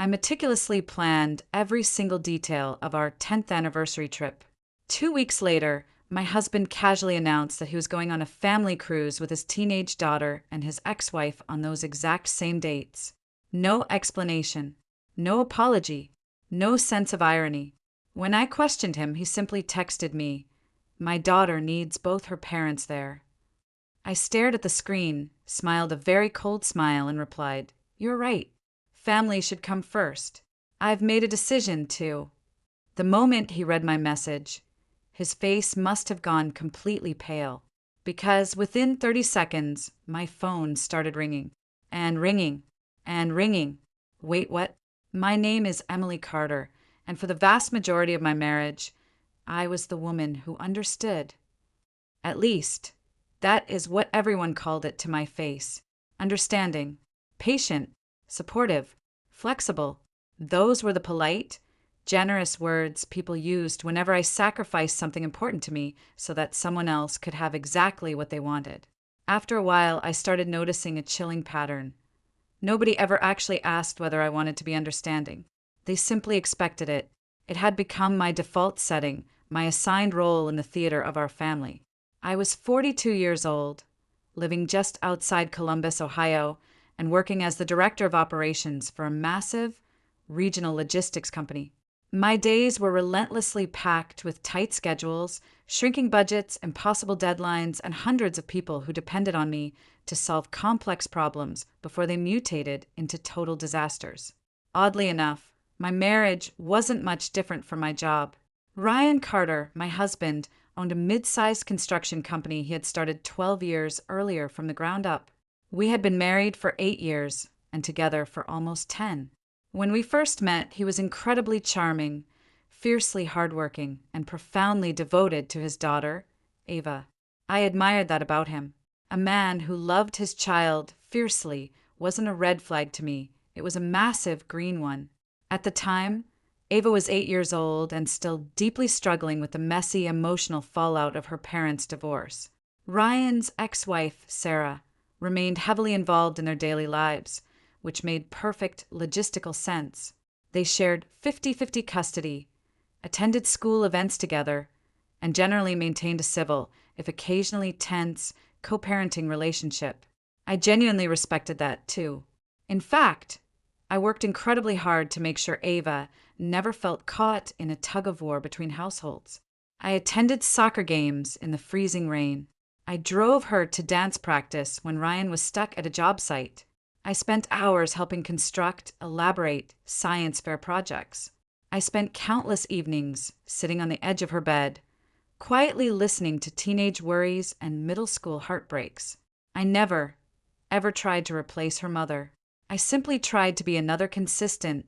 I meticulously planned every single detail of our 10th anniversary trip. 2 weeks later, my husband casually announced that he was going on a family cruise with his teenage daughter and his ex-wife on those exact same dates. No explanation, no apology, no sense of irony. When I questioned him, he simply texted me, "My daughter needs both her parents there." I stared at the screen, smiled a very cold smile, and replied, "You're right. Family should come first. I've made a decision to." The moment he read my message, his face must have gone completely pale, because within 30 seconds, my phone started ringing, and ringing, and ringing. Wait, what? My name is Emily Carter, and for the vast majority of my marriage, I was the woman who understood. At least, that is what everyone called it to my face. Understanding, patient, supportive, flexible. Those were the polite, generous words people used whenever I sacrificed something important to me so that someone else could have exactly what they wanted. After a while, I started noticing a chilling pattern. Nobody ever actually asked whether I wanted to be understanding. They simply expected it. It had become my default setting, my assigned role in the theater of our family. I was 42 years old, living just outside Columbus, Ohio, and working as the director of operations for a massive regional logistics company. My days were relentlessly packed with tight schedules, shrinking budgets, impossible deadlines, and hundreds of people who depended on me to solve complex problems before they mutated into total disasters. Oddly enough, my marriage wasn't much different from my job. Ryan Carter, my husband, owned a mid-sized construction company he had started 12 years earlier from the ground up. We had been married for 8 years and together for almost 10. When we first met, he was incredibly charming, fiercely hardworking, and profoundly devoted to his daughter, Ava. I admired that about him. A man who loved his child fiercely wasn't a red flag to me. It was a massive green one. At the time, Ava was 8 years old and still deeply struggling with the messy emotional fallout of her parents' divorce. Ryan's ex-wife, Sarah, remained heavily involved in their daily lives, which made perfect logistical sense. They shared 50-50 custody, attended school events together, and generally maintained a civil, if occasionally tense, co-parenting relationship. I genuinely respected that, too. In fact, I worked incredibly hard to make sure Ava never felt caught in a tug-of-war between households. I attended soccer games in the freezing rain. I drove her to dance practice when Ryan was stuck at a job site. I spent hours helping construct, elaborate science fair projects. I spent countless evenings sitting on the edge of her bed, quietly listening to teenage worries and middle school heartbreaks. I never, ever tried to replace her mother. I simply tried to be another consistent,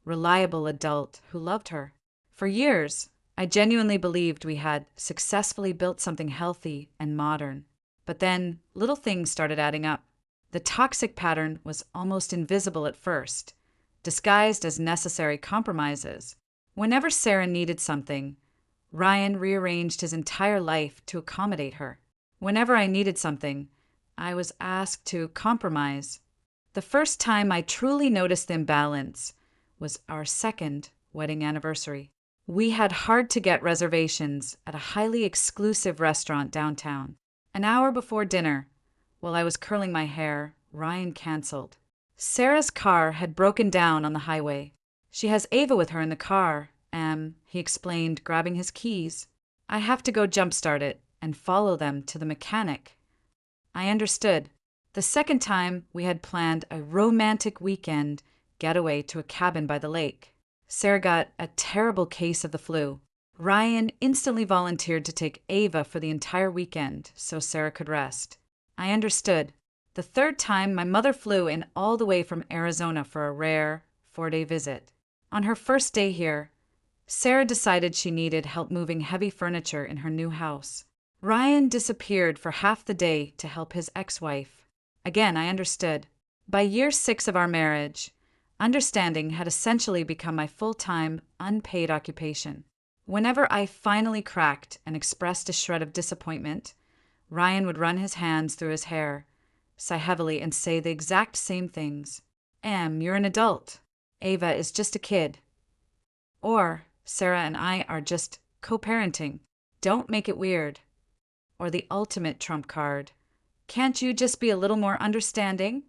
reliable adult who loved her. For years, I genuinely believed we had successfully built something healthy and modern. But then, little things started adding up. The toxic pattern was almost invisible at first, disguised as necessary compromises. Whenever Sarah needed something, Ryan rearranged his entire life to accommodate her. Whenever I needed something, I was asked to compromise. The first time I truly noticed the imbalance was our second wedding anniversary. We had hard-to-get reservations at a highly exclusive restaurant downtown. An hour before dinner, while I was curling my hair, Ryan canceled. Sarah's car had broken down on the highway. She has Ava with her in the car, he explained, grabbing his keys. I have to go jumpstart it and follow them to the mechanic. I understood. The second time, we had planned a romantic weekend getaway to a cabin by the lake. Sarah got a terrible case of the flu. Ryan instantly volunteered to take Ava for the entire weekend so Sarah could rest. I understood. The third time, my mother flew in all the way from Arizona for a rare 4-day visit. On her first day here, Sarah decided she needed help moving heavy furniture in her new house. Ryan disappeared for half the day to help his ex-wife. Again, I understood. By year 6 of our marriage, understanding had essentially become my full-time, unpaid occupation. Whenever I finally cracked and expressed a shred of disappointment, Ryan would run his hands through his hair, sigh heavily, and say the exact same things. You're an adult. Ava is just a kid. Or Sarah and I are just co-parenting. Don't make it weird. Or the ultimate trump card. Can't you just be a little more understanding?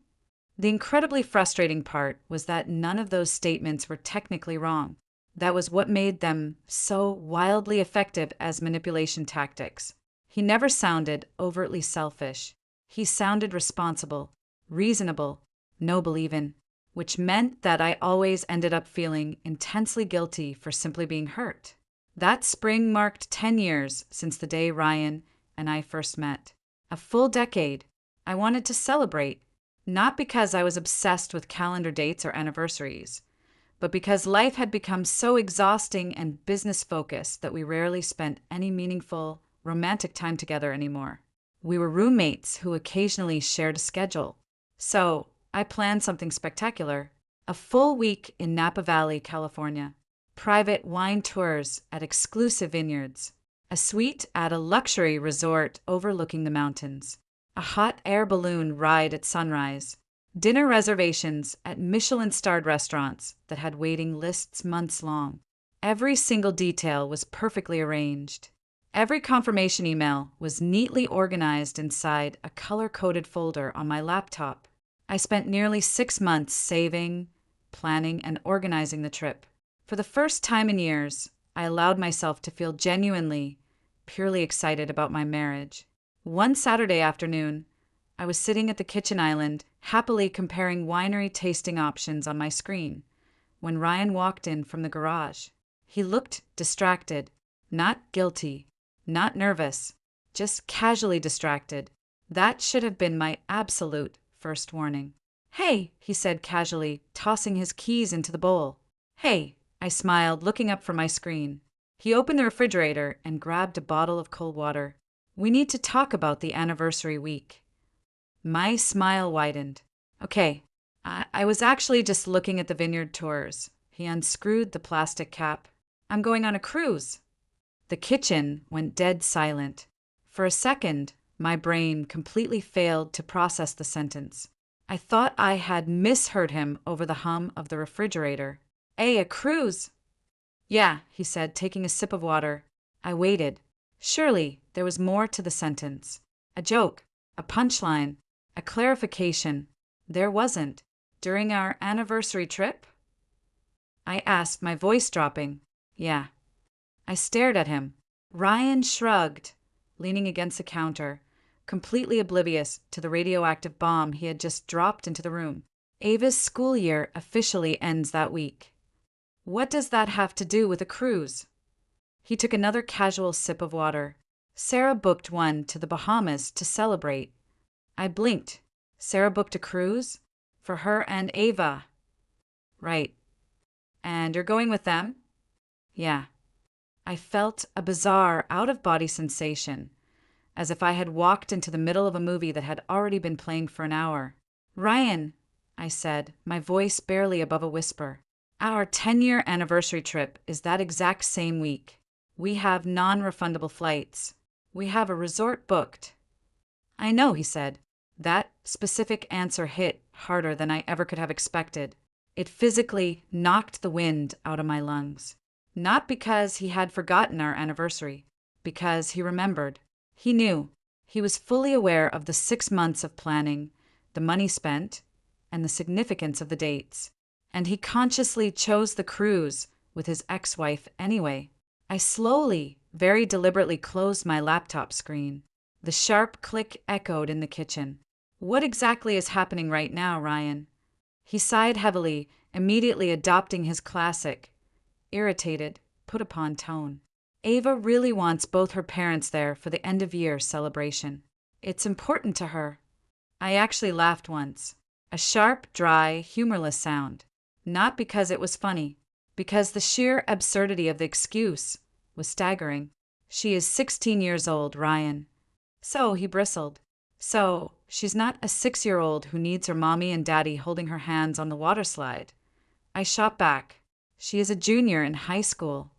The incredibly frustrating part was that none of those statements were technically wrong. That was what made them so wildly effective as manipulation tactics. He never sounded overtly selfish. He sounded responsible, reasonable, noble even, which meant that I always ended up feeling intensely guilty for simply being hurt. That spring marked 10 years since the day Ryan and I first met. A full decade. I wanted to celebrate, not because I was obsessed with calendar dates or anniversaries, but because life had become so exhausting and business-focused that we rarely spent any meaningful, romantic time together anymore. We were roommates who occasionally shared a schedule. So, I planned something spectacular. A full week in Napa Valley, California. Private wine tours at exclusive vineyards. A suite at a luxury resort overlooking the mountains. A hot air balloon ride at sunrise. Dinner reservations at Michelin-starred restaurants that had waiting lists months long. Every single detail was perfectly arranged. Every confirmation email was neatly organized inside a color-coded folder on my laptop. I spent nearly 6 months saving, planning, and organizing the trip. For the first time in years, I allowed myself to feel genuinely, purely excited about my marriage. One Saturday afternoon, I was sitting at the kitchen island, happily comparing winery tasting options on my screen, when Ryan walked in from the garage. He looked distracted, not guilty, not nervous, just casually distracted. That should have been my absolute first warning. "Hey," he said casually, tossing his keys into the bowl. "Hey," I smiled, looking up from my screen. He opened the refrigerator and grabbed a bottle of cold water. "We need to talk about the anniversary week." My smile widened. "Okay, I was actually just looking at the vineyard tours." He unscrewed the plastic cap. "I'm going on a cruise." The kitchen went dead silent. For a second, my brain completely failed to process the sentence. I thought I had misheard him over the hum of the refrigerator. A cruise?" "Yeah," he said, taking a sip of water. I waited. Surely there was more to the sentence. A joke, a punchline, a clarification. There wasn't. "During our anniversary trip?" I asked, my voice dropping. "Yeah." I stared at him. Ryan shrugged, leaning against the counter, completely oblivious to the radioactive bomb he had just dropped into the room. "Ava's school year officially ends that week." "What does that have to do with a cruise?" He took another casual sip of water. "Sarah booked one to the Bahamas to celebrate." I blinked. Sarah booked a cruise? For her and Ava. Right. "And you're going with them?" "Yeah." I felt a bizarre, out-of-body sensation, as if I had walked into the middle of a movie that had already been playing for an hour. "Ryan," I said, my voice barely above a whisper, "our 10-year anniversary trip is that exact same week. We have non-refundable flights. We have a resort booked." "I know," he said. That specific answer hit harder than I ever could have expected. It physically knocked the wind out of my lungs. Not because he had forgotten our anniversary, because he remembered. He knew. He was fully aware of the 6 months of planning, the money spent, and the significance of the dates. And he consciously chose the cruise with his ex-wife anyway. I slowly, very deliberately closed my laptop screen. The sharp click echoed in the kitchen. "What exactly is happening right now, Ryan?" He sighed heavily, immediately adopting his classic, irritated, put-upon tone. "Ava really wants both her parents there for the end-of-year celebration. It's important to her." I actually laughed once. A sharp, dry, humorless sound. Not because it was funny, because the sheer absurdity of the excuse was staggering. "She is 16 years old, Ryan." "So," he bristled. "So, she's not a 6-year-old who needs her mommy and daddy holding her hands on the water slide." I shot back. "She is a junior in high school."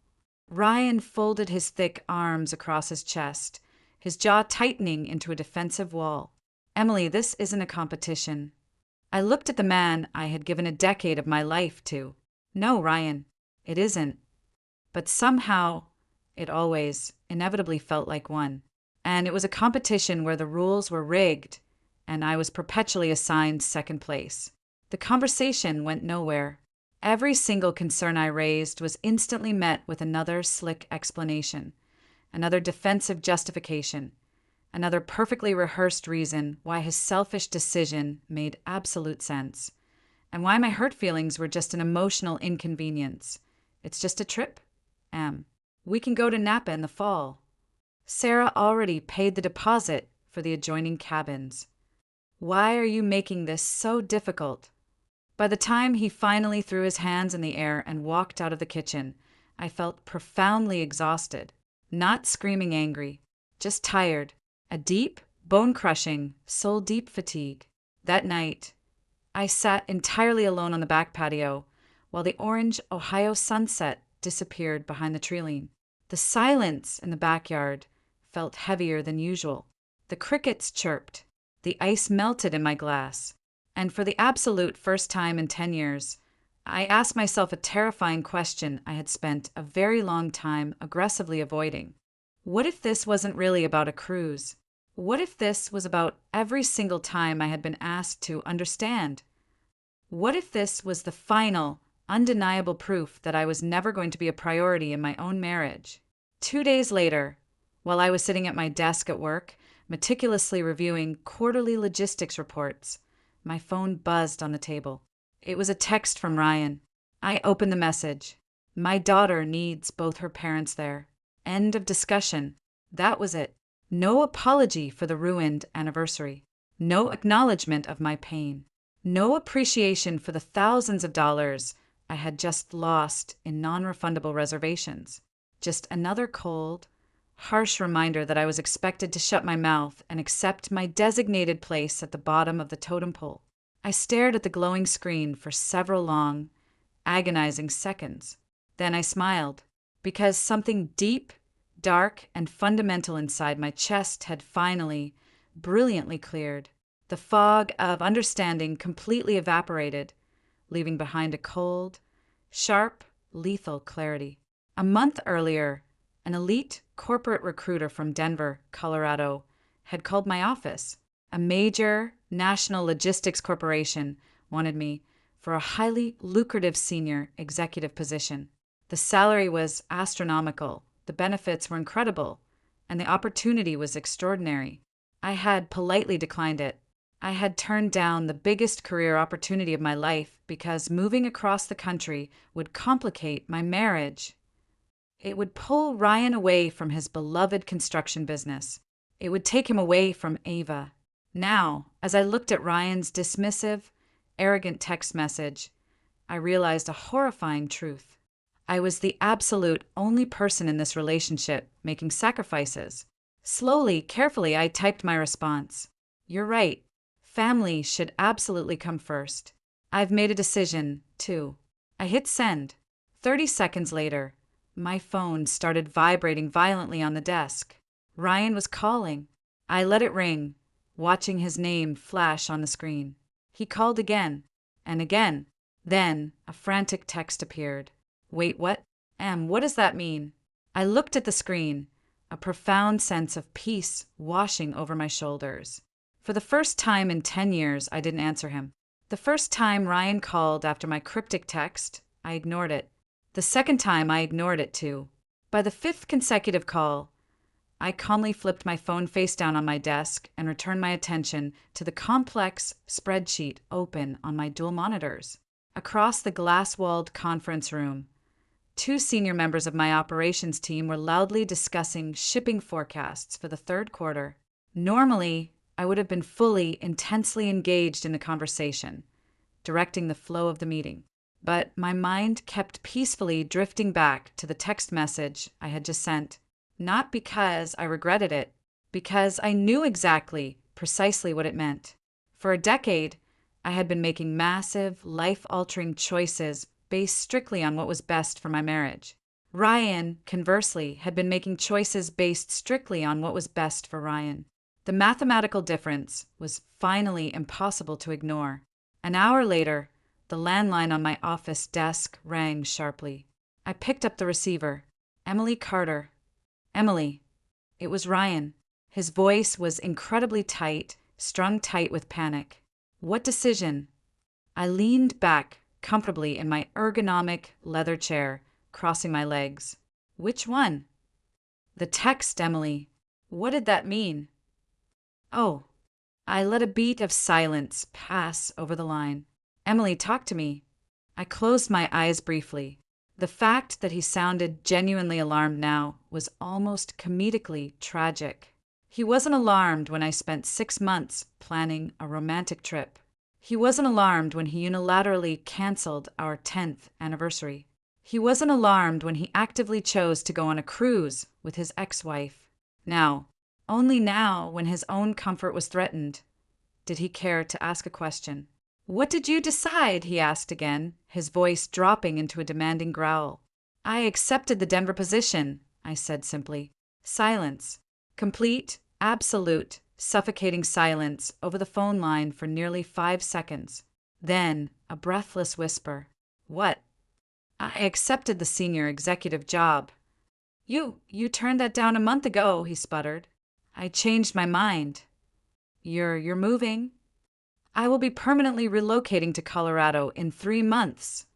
Ryan folded his thick arms across his chest, his jaw tightening into a defensive wall. "Emily, this isn't a competition." I looked at the man I had given a decade of my life to. No, Ryan, it isn't. But somehow, it always, inevitably felt like one. And it was a competition where the rules were rigged, and I was perpetually assigned second place. The conversation went nowhere. Every single concern I raised was instantly met with another slick explanation, another defensive justification, another perfectly rehearsed reason why his selfish decision made absolute sense, and why my hurt feelings were just an emotional inconvenience. It's just a trip. We can go to Napa in the fall. Sarah already paid the deposit for the adjoining cabins. Why are you making this so difficult? By the time he finally threw his hands in the air and walked out of the kitchen, I felt profoundly exhausted. Not screaming angry, just tired. A deep, bone-crushing, soul-deep fatigue. That night, I sat entirely alone on the back patio while the orange Ohio sunset disappeared behind the treeline. The silence in the backyard felt heavier than usual. The crickets chirped. The ice melted in my glass. And for the absolute first time in 10 years, I asked myself a terrifying question I had spent a very long time aggressively avoiding. What if this wasn't really about a cruise? What if this was about every single time I had been asked to understand? What if this was the final, undeniable proof that I was never going to be a priority in my own marriage? 2 days later, while I was sitting at my desk at work, meticulously reviewing quarterly logistics reports, my phone buzzed on the table. It was a text from Ryan. I opened the message. My daughter needs both her parents there. End of discussion. That was it. No apology for the ruined anniversary. No acknowledgement of my pain. No appreciation for the thousands of dollars I had just lost in non-refundable reservations. Just another cold, harsh reminder that I was expected to shut my mouth and accept my designated place at the bottom of the totem pole. I stared at the glowing screen for several long, agonizing seconds. Then I smiled, because something deep, dark, and fundamental inside my chest had finally, brilliantly cleared. The fog of understanding completely evaporated, leaving behind a cold, sharp, lethal clarity. A month earlier, an elite corporate recruiter from Denver, Colorado, had called my office. A major national logistics corporation wanted me for a highly lucrative senior executive position. The salary was astronomical, the benefits were incredible, and the opportunity was extraordinary. I had politely declined it. I had turned down the biggest career opportunity of my life because moving across the country would complicate my marriage. It would pull Ryan away from his beloved construction business. It would take him away from Ava. Now, as I looked at Ryan's dismissive, arrogant text message, I realized a horrifying truth. I was the absolute only person in this relationship making sacrifices. Slowly, carefully, I typed my response. You're right. Family should absolutely come first. I've made a decision, too. I hit send. 30 seconds later, my phone started vibrating violently on the desk. Ryan was calling. I let it ring, watching his name flash on the screen. He called again, and again. Then, a frantic text appeared. Wait, what? What does that mean? I looked at the screen, a profound sense of peace washing over my shoulders. For the first time in 10 years, I didn't answer him. The first time Ryan called after my cryptic text, I ignored it. The second time, I ignored it too. By the fifth consecutive call, I calmly flipped my phone face down on my desk and returned my attention to the complex spreadsheet open on my dual monitors. Across the glass-walled conference room, 2 senior members of my operations team were loudly discussing shipping forecasts for the third quarter. Normally, I would have been fully, intensely engaged in the conversation, directing the flow of the meeting. But my mind kept peacefully drifting back to the text message I had just sent. Not because I regretted it, because I knew exactly, precisely what it meant. For a decade, I had been making massive, life-altering choices based strictly on what was best for my marriage. Ryan, conversely, had been making choices based strictly on what was best for Ryan. The mathematical difference was finally impossible to ignore. An hour later, The landline on my office desk rang sharply. I picked up the receiver. Emily Carter. Emily. It was Ryan. His voice was incredibly tight, strung tight with panic. What decision? I leaned back comfortably in my ergonomic leather chair, crossing my legs. Which one? The text, Emily. What did that mean? Oh. I let a beat of silence pass over the line. Emily, talk to me. I closed my eyes briefly. The fact that he sounded genuinely alarmed now was almost comedically tragic. He wasn't alarmed when I spent 6 months planning a romantic trip. He wasn't alarmed when he unilaterally canceled our 10th anniversary. He wasn't alarmed when he actively chose to go on a cruise with his ex-wife. Now, only now, when his own comfort was threatened, did he care to ask a question. What did you decide? He asked again, his voice dropping into a demanding growl. I accepted the Denver position, I said simply. Silence. Complete, absolute, suffocating silence over the phone line for nearly 5 seconds. Then, a breathless whisper. What? I accepted the senior executive job. You turned that down a month ago, he sputtered. I changed my mind. You're moving? I will be permanently relocating to Colorado in 3 months,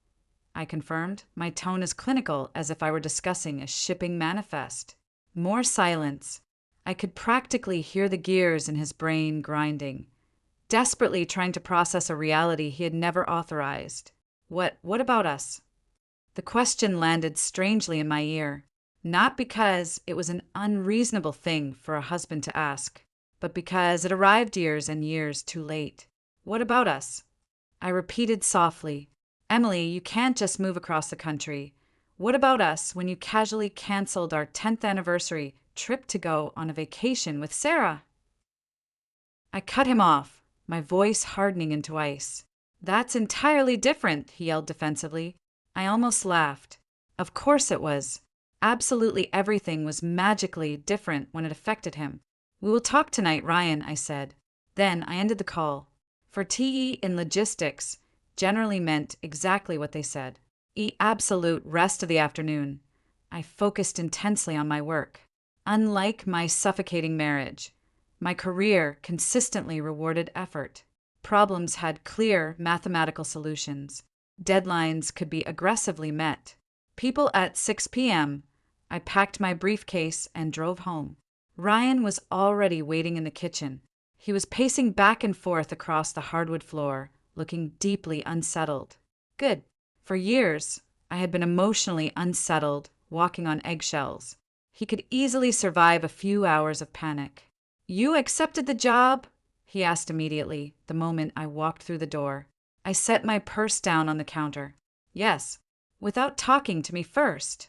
I confirmed, my tone as clinical as if I were discussing a shipping manifest. More silence. I could practically hear the gears in his brain grinding, desperately trying to process a reality he had never authorized. What about us? The question landed strangely in my ear, not because it was an unreasonable thing for a husband to ask, but because it arrived years and years too late. What about us? I repeated softly. Emily, you can't just move across the country. What about us when you casually canceled our 10th anniversary trip to go on a vacation with Sarah? I cut him off, my voice hardening into ice. That's entirely different, he yelled defensively. I almost laughed. Of course it was. Absolutely everything was magically different when it affected him. We will talk tonight, Ryan, I said. Then I ended the call. For TE in logistics generally meant exactly what they said. Absolute rest of the afternoon. I focused intensely on my work. Unlike my suffocating marriage, my career consistently rewarded effort. Problems had clear mathematical solutions. Deadlines could be aggressively met. People at 6 p.m., I packed my briefcase and drove home. Ryan was already waiting in the kitchen. He was pacing back and forth across the hardwood floor, looking deeply unsettled. Good. For years, I had been emotionally unsettled, walking on eggshells. He could easily survive a few hours of panic. You accepted the job? He asked immediately, the moment I walked through the door. I set my purse down on the counter. Yes, without talking to me first.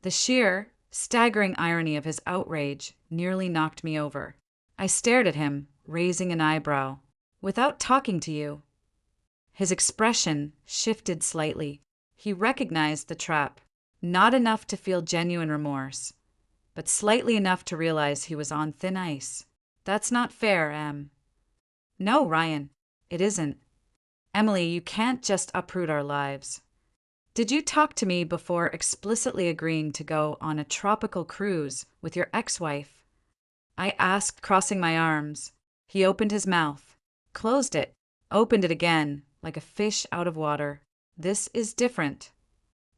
The sheer, staggering irony of his outrage nearly knocked me over. I stared at him, raising an eyebrow. Without talking to you. His expression shifted slightly. He recognized the trap. Not enough to feel genuine remorse, but slightly enough to realize he was on thin ice. That's not fair, Em. No, Ryan, it isn't. Emily, you can't just uproot our lives. Did you talk to me before explicitly agreeing to go on a tropical cruise with your ex-wife? I asked, crossing my arms. He opened his mouth, closed it, opened it again, like a fish out of water. This is different.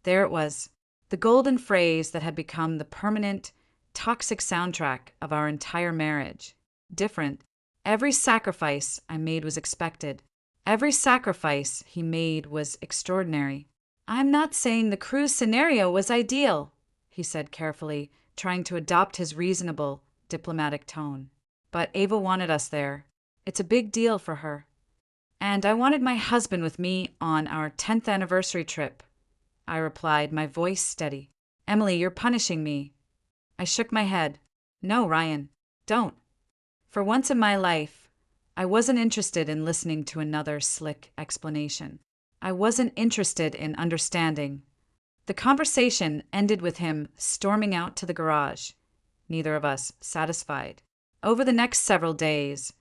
There it was, the golden phrase that had become the permanent, toxic soundtrack of our entire marriage. Different. Every sacrifice I made was expected. Every sacrifice he made was extraordinary. I'm not saying the cruise scenario was ideal, he said carefully, trying to adopt his reasonable, diplomatic tone. But Ava wanted us there. It's a big deal for her. And I wanted my husband with me on our 10th anniversary trip. I replied, my voice steady. Emily, you're punishing me. I shook my head. No, Ryan, don't. For once in my life, I wasn't interested in listening to another slick explanation. I wasn't interested in understanding. The conversation ended with him storming out to the garage, neither of us satisfied. Over the next several days,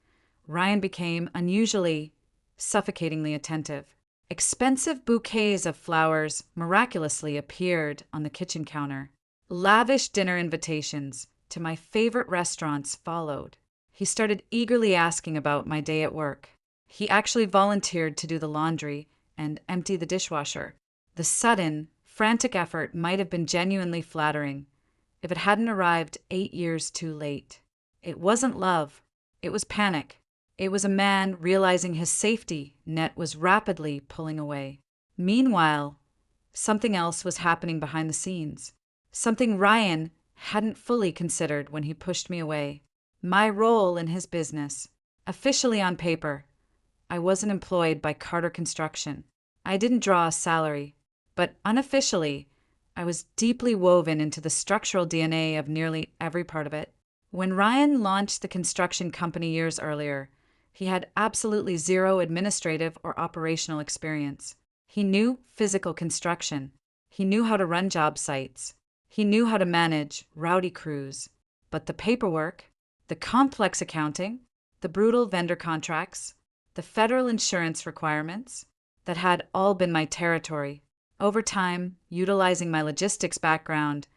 Ryan became unusually, suffocatingly attentive. Expensive bouquets of flowers miraculously appeared on the kitchen counter. Lavish dinner invitations to my favorite restaurants followed. He started eagerly asking about my day at work. He actually volunteered to do the laundry and empty the dishwasher. The sudden, frantic effort might have been genuinely flattering if it hadn't arrived 8 years too late. It wasn't love. It was panic. It was a man realizing his safety net was rapidly pulling away. Meanwhile, something else was happening behind the scenes. Something Ryan hadn't fully considered when he pushed me away. My role in his business. Officially on paper, I wasn't employed by Carter Construction. I didn't draw a salary. But unofficially, I was deeply woven into the structural DNA of nearly every part of it. When Ryan launched the construction company years earlier, he had absolutely zero administrative or operational experience. He knew physical construction. He knew how to run job sites. He knew how to manage rowdy crews. But the paperwork, the complex accounting, the brutal vendor contracts, the federal insurance requirements, that had all been my territory. Over time, utilizing my logistics background,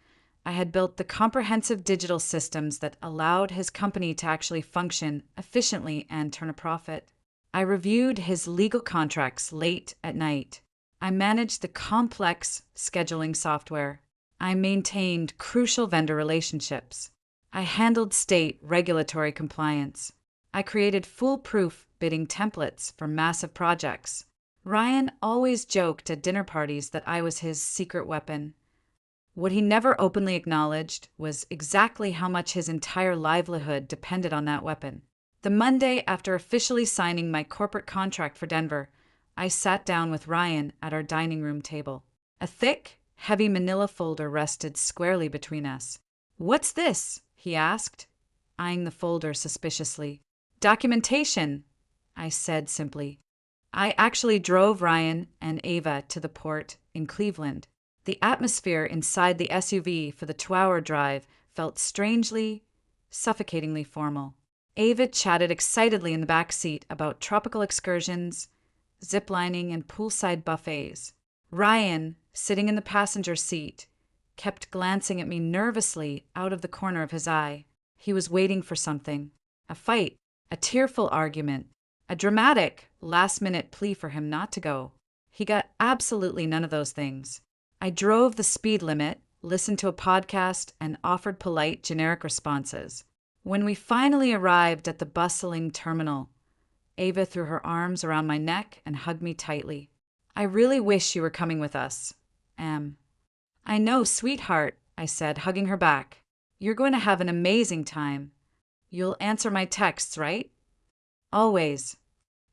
I had built the comprehensive digital systems that allowed his company to actually function efficiently and turn a profit. I reviewed his legal contracts late at night. I managed the complex scheduling software. I maintained crucial vendor relationships. I handled state regulatory compliance. I created foolproof bidding templates for massive projects. Ryan always joked at dinner parties that I was his secret weapon. What he never openly acknowledged was exactly how much his entire livelihood depended on that weapon. The Monday after officially signing my corporate contract for Denver, I sat down with Ryan at our dining room table. A thick, heavy manila folder rested squarely between us. "What's this?" he asked, eyeing the folder suspiciously. "Documentation," I said simply. I actually drove Ryan and Ava to the port in Cleveland. The atmosphere inside the SUV for the 2-hour drive felt strangely, suffocatingly formal. Ava chatted excitedly in the back seat about tropical excursions, ziplining, and poolside buffets. Ryan, sitting in the passenger seat, kept glancing at me nervously out of the corner of his eye. He was waiting for something. A fight, a tearful argument, a dramatic, last-minute plea for him not to go. He got absolutely none of those things. I drove the speed limit, listened to a podcast, and offered polite, generic responses. When we finally arrived at the bustling terminal, Ava threw her arms around my neck and hugged me tightly. "I really wish you were coming with us, Em." "I know, sweetheart," I said, hugging her back. "You're going to have an amazing time. You'll answer my texts, right?" "Always."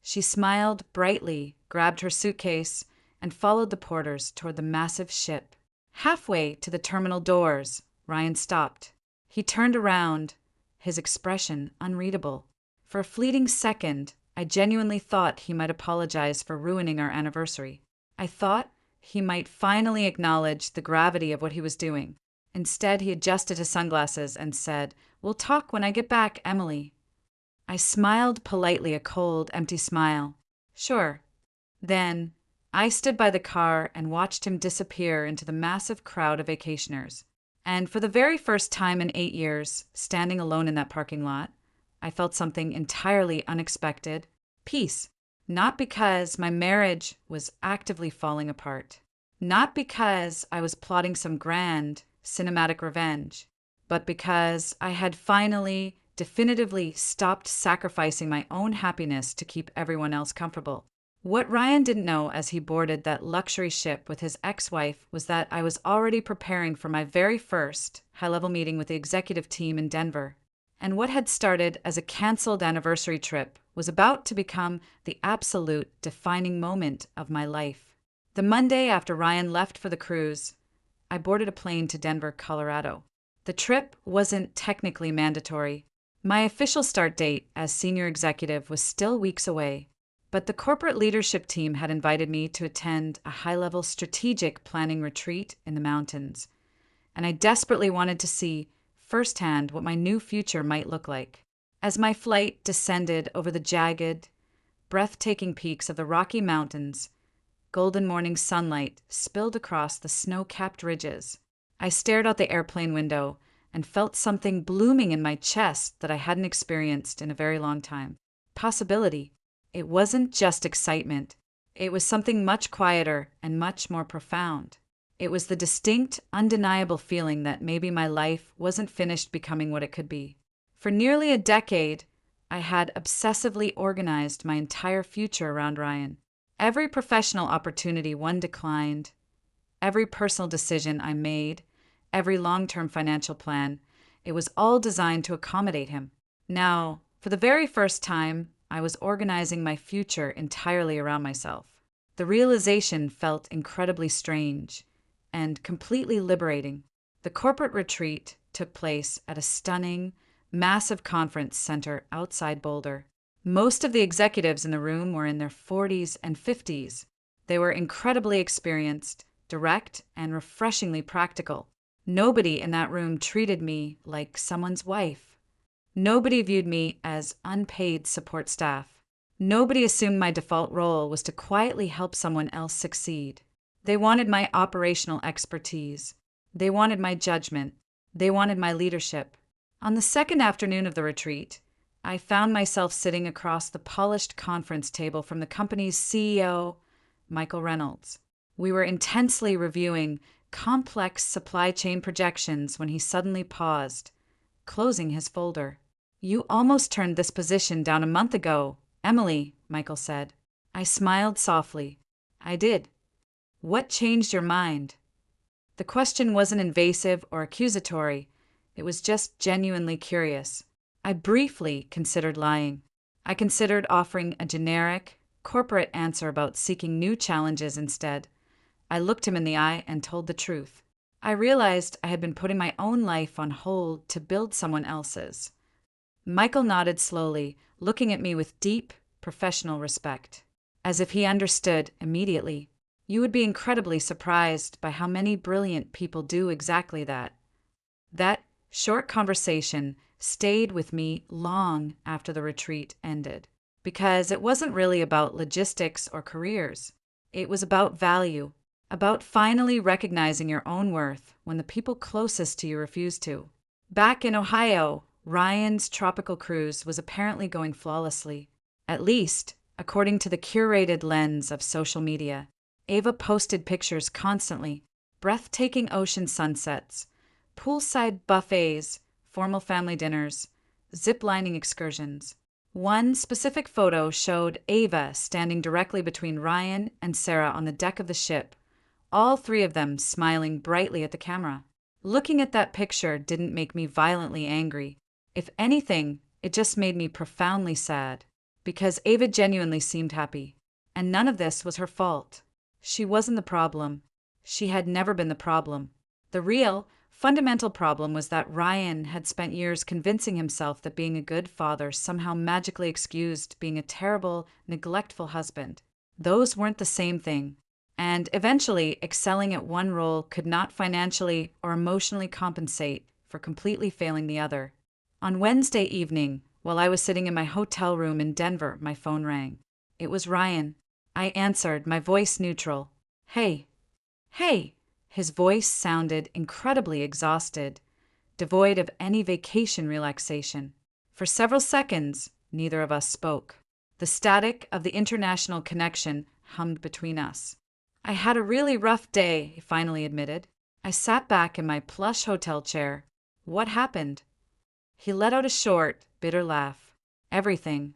She smiled brightly, grabbed her suitcase, and followed the porters toward the massive ship. Halfway to the terminal doors, Ryan stopped. He turned around, his expression unreadable. For a fleeting second, I genuinely thought he might apologize for ruining our anniversary. I thought he might finally acknowledge the gravity of what he was doing. Instead, he adjusted his sunglasses and said, "We'll talk when I get back, Emily." I smiled politely, a cold, empty smile. "Sure." Then, I stood by the car and watched him disappear into the massive crowd of vacationers. And for the very first time in 8 years, standing alone in that parking lot, I felt something entirely unexpected. Peace. Not because my marriage was actively falling apart. Not because I was plotting some grand, cinematic revenge. But because I had finally, definitively stopped sacrificing my own happiness to keep everyone else comfortable. What Ryan didn't know as he boarded that luxury ship with his ex-wife was that I was already preparing for my very first high-level meeting with the executive team in Denver. And what had started as a canceled anniversary trip was about to become the absolute defining moment of my life. The Monday after Ryan left for the cruise, I boarded a plane to Denver, Colorado. The trip wasn't technically mandatory. My official start date as senior executive was still weeks away. But the corporate leadership team had invited me to attend a high-level strategic planning retreat in the mountains, and I desperately wanted to see firsthand what my new future might look like. As my flight descended over the jagged, breathtaking peaks of the Rocky Mountains, golden morning sunlight spilled across the snow-capped ridges. I stared out the airplane window and felt something blooming in my chest that I hadn't experienced in a very long time. Possibility. It wasn't just excitement. It was something much quieter and much more profound. It was the distinct, undeniable feeling that maybe my life wasn't finished becoming what it could be. For nearly a decade, I had obsessively organized my entire future around Ryan. Every professional opportunity one declined, every personal decision I made, every long-term financial plan, it was all designed to accommodate him. Now, for the very first time, I was organizing my future entirely around myself. The realization felt incredibly strange and completely liberating. The corporate retreat took place at a stunning, massive conference center outside Boulder. Most of the executives in the room were in their 40s and 50s. They were incredibly experienced, direct, and refreshingly practical. Nobody in that room treated me like someone's wife. Nobody viewed me as unpaid support staff. Nobody assumed my default role was to quietly help someone else succeed. They wanted my operational expertise. They wanted my judgment. They wanted my leadership. On the second afternoon of the retreat, I found myself sitting across the polished conference table from the company's CEO, Michael Reynolds. We were intensely reviewing complex supply chain projections when he suddenly paused, closing his folder. "You almost turned this position down a month ago, Emily," Michael said. I smiled softly. "I did. What changed your mind?" The question wasn't invasive or accusatory. It was just genuinely curious. I briefly considered lying. I considered offering a generic, corporate answer about seeking new challenges instead. I looked him in the eye and told the truth. I realized I had been putting my own life on hold to build someone else's. Michael nodded slowly, looking at me with deep, professional respect, as if he understood immediately. "You would be incredibly surprised by how many brilliant people do exactly that." That short conversation stayed with me long after the retreat ended, because it wasn't really about logistics or careers. It was about value, about finally recognizing your own worth when the people closest to you refuse to. Back in Ohio, Ryan's tropical cruise was apparently going flawlessly, at least according to the curated lens of social media. Ava posted pictures constantly: breathtaking ocean sunsets, poolside buffets, formal family dinners, zip-lining excursions. One specific photo showed Ava standing directly between Ryan and Sarah on the deck of the ship, all three of them smiling brightly at the camera. Looking at that picture didn't make me violently angry. If anything, it just made me profoundly sad, because Ava genuinely seemed happy. And none of this was her fault. She wasn't the problem. She had never been the problem. The real, fundamental problem was that Ryan had spent years convincing himself that being a good father somehow magically excused being a terrible, neglectful husband. Those weren't the same thing. And eventually, excelling at one role could not financially or emotionally compensate for completely failing the other. On Wednesday evening, while I was sitting in my hotel room in Denver, my phone rang. It was Ryan. I answered, my voice neutral. "Hey." "Hey." His voice sounded incredibly exhausted, devoid of any vacation relaxation. For several seconds, neither of us spoke. The static of the international connection hummed between us. "I had a really rough day," he finally admitted. I sat back in my plush hotel chair. "What happened?" He let out a short, bitter laugh. "Everything."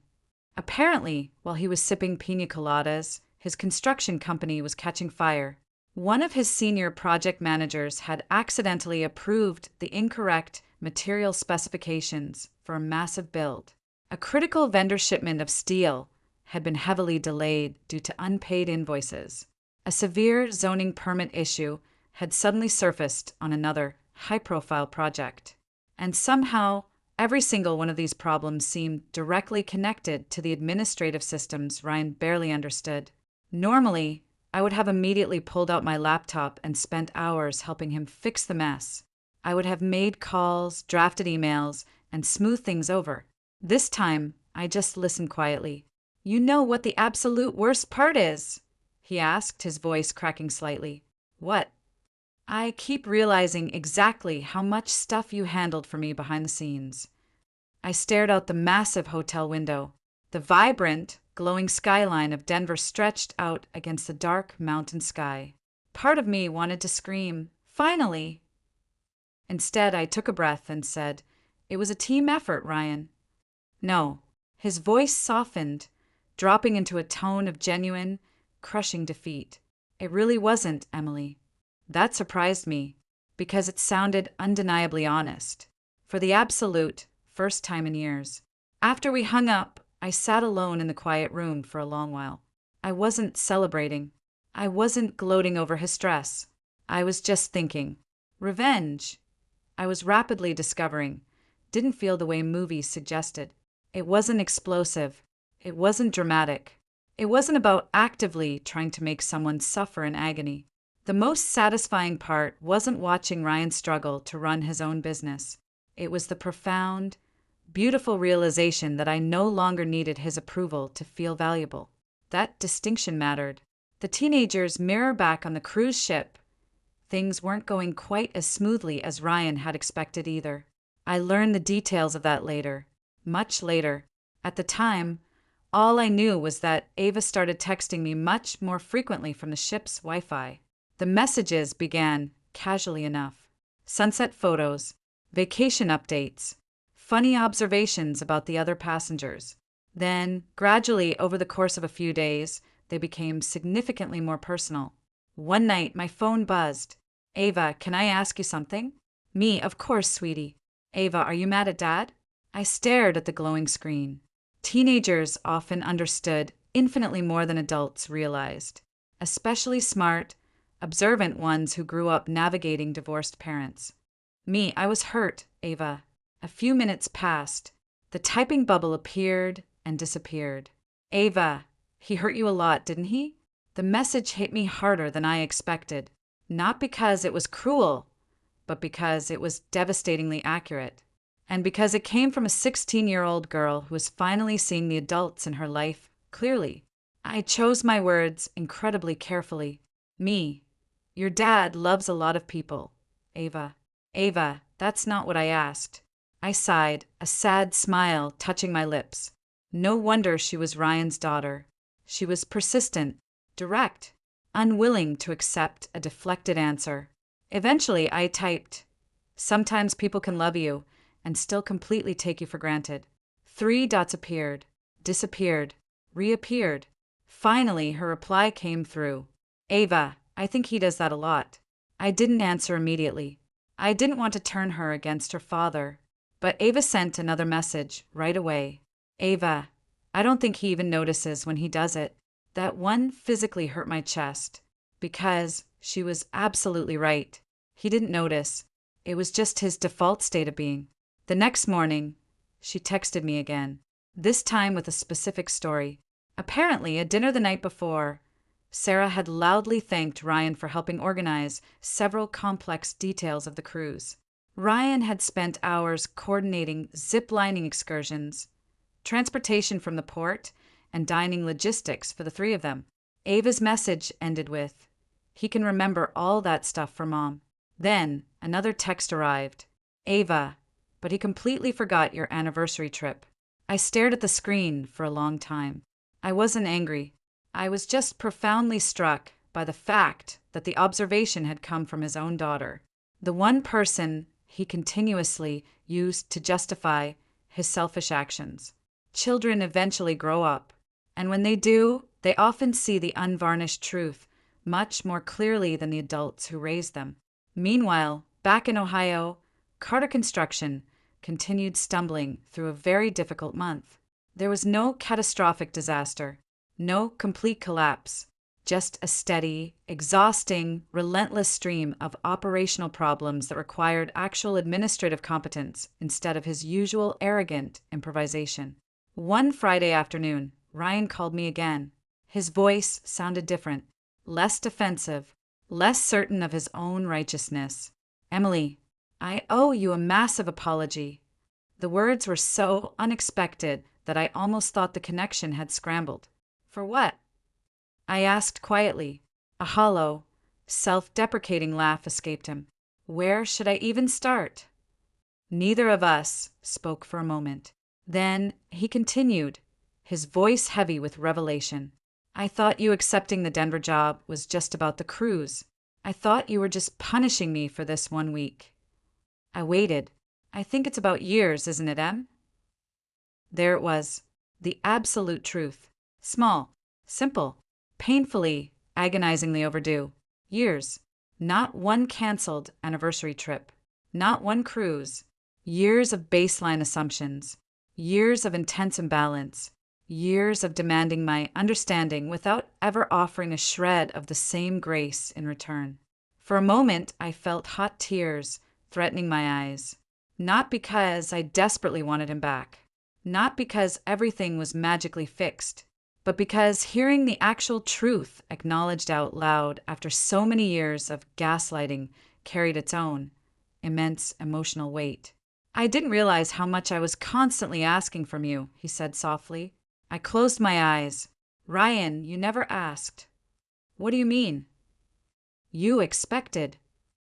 Apparently, while he was sipping pina coladas, his construction company was catching fire. One of his senior project managers had accidentally approved the incorrect material specifications for a massive build. A critical vendor shipment of steel had been heavily delayed due to unpaid invoices. A severe zoning permit issue had suddenly surfaced on another high-profile project. And somehow, every single one of these problems seemed directly connected to the administrative systems Ryan barely understood. Normally, I would have immediately pulled out my laptop and spent hours helping him fix the mess. I would have made calls, drafted emails, and smoothed things over. This time, I just listened quietly. "You know what the absolute worst part is?" he asked, his voice cracking slightly. What? I keep realizing exactly how much stuff you handled for me behind the scenes. I stared out the massive hotel window. The vibrant, glowing skyline of Denver stretched out against the dark mountain sky. Part of me wanted to scream, "Finally!" Instead, I took a breath and said, "It was a team effort, Ryan." No. His voice softened, dropping into a tone of genuine, crushing defeat. "It really wasn't, Emily." That surprised me, because it sounded undeniably honest. For the absolute first time in years. After we hung up, I sat alone in the quiet room for a long while. I wasn't celebrating. I wasn't gloating over his stress. I was just thinking. Revenge, I was rapidly discovering, didn't feel the way movies suggested. It wasn't explosive. It wasn't dramatic. It wasn't about actively trying to make someone suffer in agony. The most satisfying part wasn't watching Ryan struggle to run his own business. It was the profound, beautiful realization that I no longer needed his approval to feel valuable. That distinction mattered. The teenagers mirror back on the cruise ship. Things weren't going quite as smoothly as Ryan had expected either. I learned the details of that later, much later. At the time, all I knew was that Ava started texting me much more frequently from the ship's Wi-Fi. The messages began casually enough. Sunset photos, vacation updates, funny observations about the other passengers. Then, gradually, over the course of a few days, they became significantly more personal. One night, my phone buzzed. "Ava, can I ask you something?" "Me, of course, sweetie." "Ava, are you mad at Dad?" I stared at the glowing screen. Teenagers often understood infinitely more than adults realized, especially smart, observant ones who grew up navigating divorced parents. "Me, I was hurt, Ava." A few minutes passed. The typing bubble appeared and disappeared. "Ava, he hurt you a lot, didn't he?" The message hit me harder than I expected. Not because it was cruel, but because it was devastatingly accurate. And because it came from a 16-year-old girl who was finally seeing the adults in her life clearly. I chose my words incredibly carefully. "Me, your dad loves a lot of people, Ava." "Ava, that's not what I asked." I sighed, a sad smile touching my lips. No wonder she was Ryan's daughter. She was persistent, direct, unwilling to accept a deflected answer. Eventually, I typed, "Sometimes people can love you and still completely take you for granted." 3 dots appeared, disappeared, reappeared. Finally, her reply came through. "Ava, I think he does that a lot." I didn't answer immediately. I didn't want to turn her against her father. But Ava sent another message right away. "Ava, I don't think he even notices when he does it." That one physically hurt my chest, because she was absolutely right. He didn't notice. It was just his default state of being. The next morning, she texted me again, this time with a specific story. Apparently, at dinner the night before, Sarah had loudly thanked Ryan for helping organize several complex details of the cruise. Ryan had spent hours coordinating zip-lining excursions, transportation from the port, and dining logistics for the 3 of them. Ava's message ended with, "He can remember all that stuff for Mom." Then, another text arrived. "Ava, but he completely forgot your anniversary trip." I stared at the screen for a long time. I wasn't angry. I was just profoundly struck by the fact that the observation had come from his own daughter, the one person he continuously used to justify his selfish actions. Children eventually grow up, and when they do, they often see the unvarnished truth much more clearly than the adults who raised them. Meanwhile, back in Ohio, Carter Construction continued stumbling through a very difficult month. There was no catastrophic disaster, no complete collapse, just a steady, exhausting, relentless stream of operational problems that required actual administrative competence instead of his usual arrogant improvisation. One Friday afternoon, Ryan called me again. His voice sounded different, less defensive, less certain of his own righteousness. "Emily, I owe you a massive apology." The words were so unexpected that I almost thought the connection had scrambled. "For what?" I asked quietly. A hollow, self-deprecating laugh escaped him. Where should I even start? Neither of us spoke for a moment. Then he continued, his voice heavy with revelation. I thought you accepting the Denver job was just about the cruise. I thought you were just punishing me for this 1 week. I waited. I think it's about years, isn't it, Em? There it was. The absolute truth. Small, simple, painfully, agonizingly overdue. Years. Not one canceled anniversary trip. Not one cruise. Years of baseline assumptions. Years of intense imbalance. Years of demanding my understanding without ever offering a shred of the same grace in return. For a moment, I felt hot tears threatening my eyes. Not because I desperately wanted him back. Not because everything was magically fixed, but because hearing the actual truth acknowledged out loud after so many years of gaslighting carried its own immense emotional weight. I didn't realize how much I was constantly asking from you, he said softly. I closed my eyes. Ryan, you never asked. What do you mean? You expected.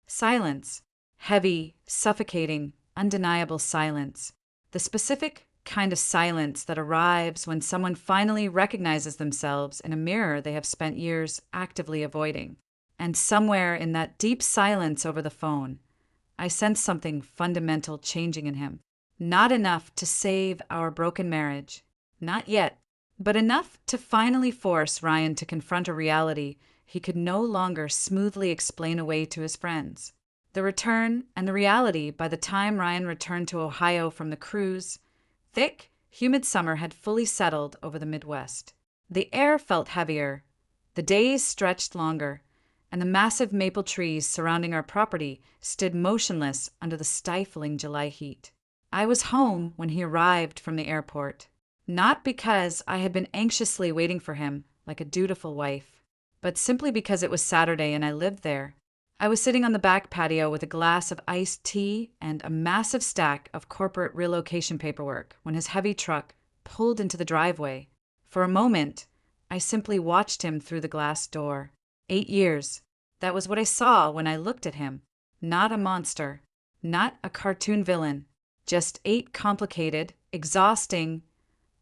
Silence. Heavy, suffocating, undeniable silence. The specific kind of silence that arrives when someone finally recognizes themselves in a mirror they have spent years actively avoiding. And somewhere in that deep silence over the phone, I sensed something fundamental changing in him. Not enough to save our broken marriage. Not yet. But enough to finally force Ryan to confront a reality he could no longer smoothly explain away to his friends. The return and the reality by the time Ryan returned to Ohio from the cruise, thick, humid summer had fully settled over the Midwest. The air felt heavier, the days stretched longer, and the massive maple trees surrounding our property stood motionless under the stifling July heat. I was home when he arrived from the airport. Not because I had been anxiously waiting for him, like a dutiful wife, but simply because it was Saturday and I lived there. I was sitting on the back patio with a glass of iced tea and a massive stack of corporate relocation paperwork when his heavy truck pulled into the driveway. For a moment, I simply watched him through the glass door. 8 years. That was what I saw when I looked at him. Not a monster, not a cartoon villain, just 8 complicated, exhausting,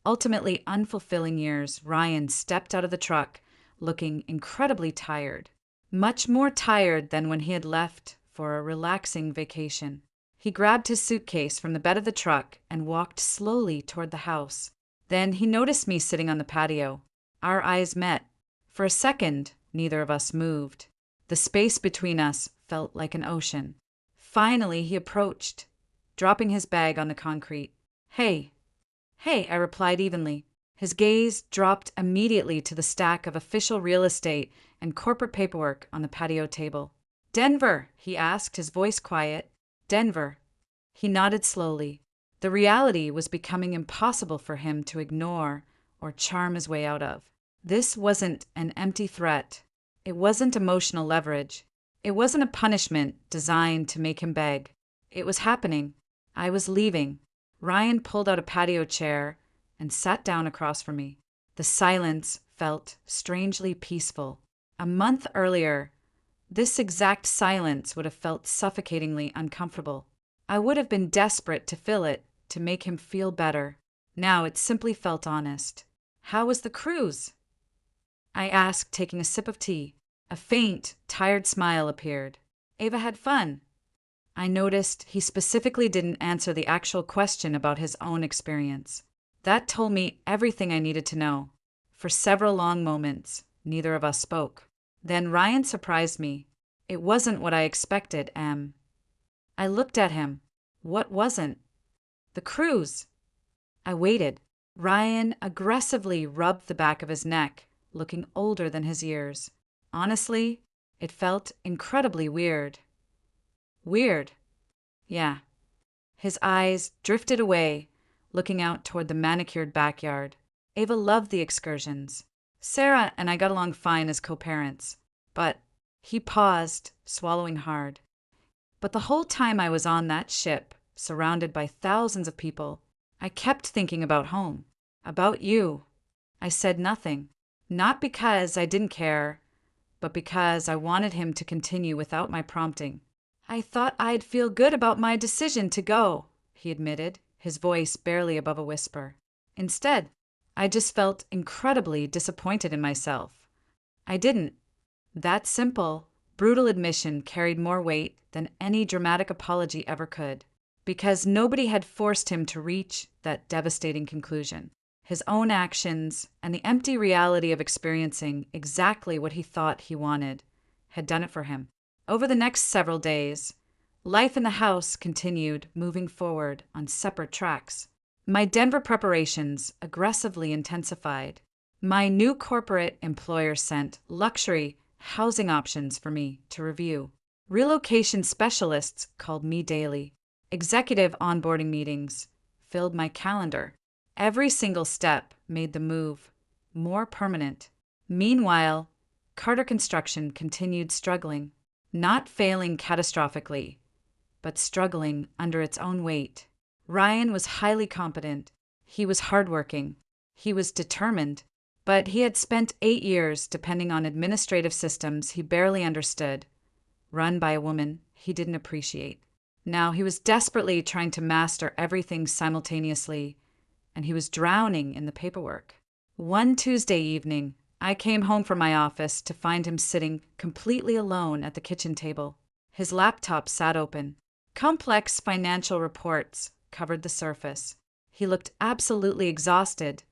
ultimately unfulfilling years. Ryan stepped out of the truck, looking incredibly tired. Much more tired than when he had left for a relaxing vacation. He grabbed his suitcase from the bed of the truck and walked slowly toward the house. Then he noticed me sitting on the patio. Our eyes met. For a second, neither of us moved. The space between us felt like an ocean. Finally, he approached, dropping his bag on the concrete. Hey, I replied evenly. His gaze dropped immediately to the stack of official real estate and corporate paperwork on the patio table. Denver, he asked, his voice quiet. Denver. He nodded slowly. The reality was becoming impossible for him to ignore or charm his way out of. This wasn't an empty threat. It wasn't emotional leverage. It wasn't a punishment designed to make him beg. It was happening. I was leaving. Ryan pulled out a patio chair and sat down across from me. The silence felt strangely peaceful. A month earlier, this exact silence would have felt suffocatingly uncomfortable. I would have been desperate to fill it, to make him feel better. Now it simply felt honest. How was the cruise? I asked, taking a sip of tea. A faint, tired smile appeared. Ava had fun. I noticed he specifically didn't answer the actual question about his own experience. That told me everything I needed to know. For several long moments, neither of us spoke. Then Ryan surprised me. It wasn't what I expected, Em. I looked at him. What wasn't? The cruise. I waited. Ryan aggressively rubbed the back of his neck, looking older than his years. Honestly, it felt incredibly weird. Weird. Yeah. His eyes drifted away, looking out toward the manicured backyard. Ava loved the excursions. Sarah and I got along fine as co-parents. But he paused, swallowing hard. But the whole time I was on that ship, surrounded by thousands of people, I kept thinking about home. About you. I said nothing. Not because I didn't care, but because I wanted him to continue without my prompting. I thought I'd feel good about my decision to go, he admitted, his voice barely above a whisper. Instead, I just felt incredibly disappointed in myself. I didn't. That simple, brutal admission carried more weight than any dramatic apology ever could, because nobody had forced him to reach that devastating conclusion. His own actions and the empty reality of experiencing exactly what he thought he wanted had done it for him. Over the next several days, life in the house continued moving forward on separate tracks. My Denver preparations aggressively intensified. My new corporate employer sent luxury housing options for me to review. Relocation specialists called me daily. Executive onboarding meetings filled my calendar. Every single step made the move more permanent. Meanwhile, Carter Construction continued struggling, not failing catastrophically, but struggling under its own weight. Ryan was highly competent. He was hardworking. He was determined. But he had spent 8 years depending on administrative systems he barely understood, run by a woman he didn't appreciate. Now he was desperately trying to master everything simultaneously, and he was drowning in the paperwork. One Tuesday evening, I came home from my office to find him sitting completely alone at the kitchen table. His laptop sat open. Complex financial reports covered the surface. He looked absolutely exhausted,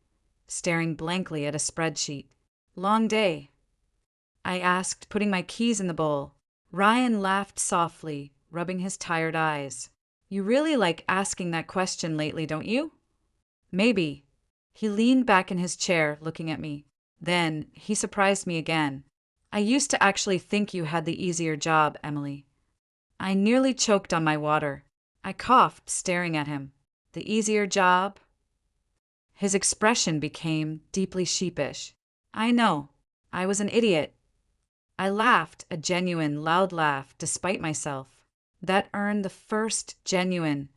staring blankly at a spreadsheet. Long day? I asked, putting my keys in the bowl. Ryan laughed softly, rubbing his tired eyes. You really like asking that question lately, don't you? Maybe. He leaned back in his chair, looking at me. Then he surprised me again. I used to actually think you had the easier job, Emily. I nearly choked on my water. I coughed, staring at him. The easier job? His expression became deeply sheepish. I know. I was an idiot. I laughed, a genuine, loud laugh, despite myself. That earned the first genuine,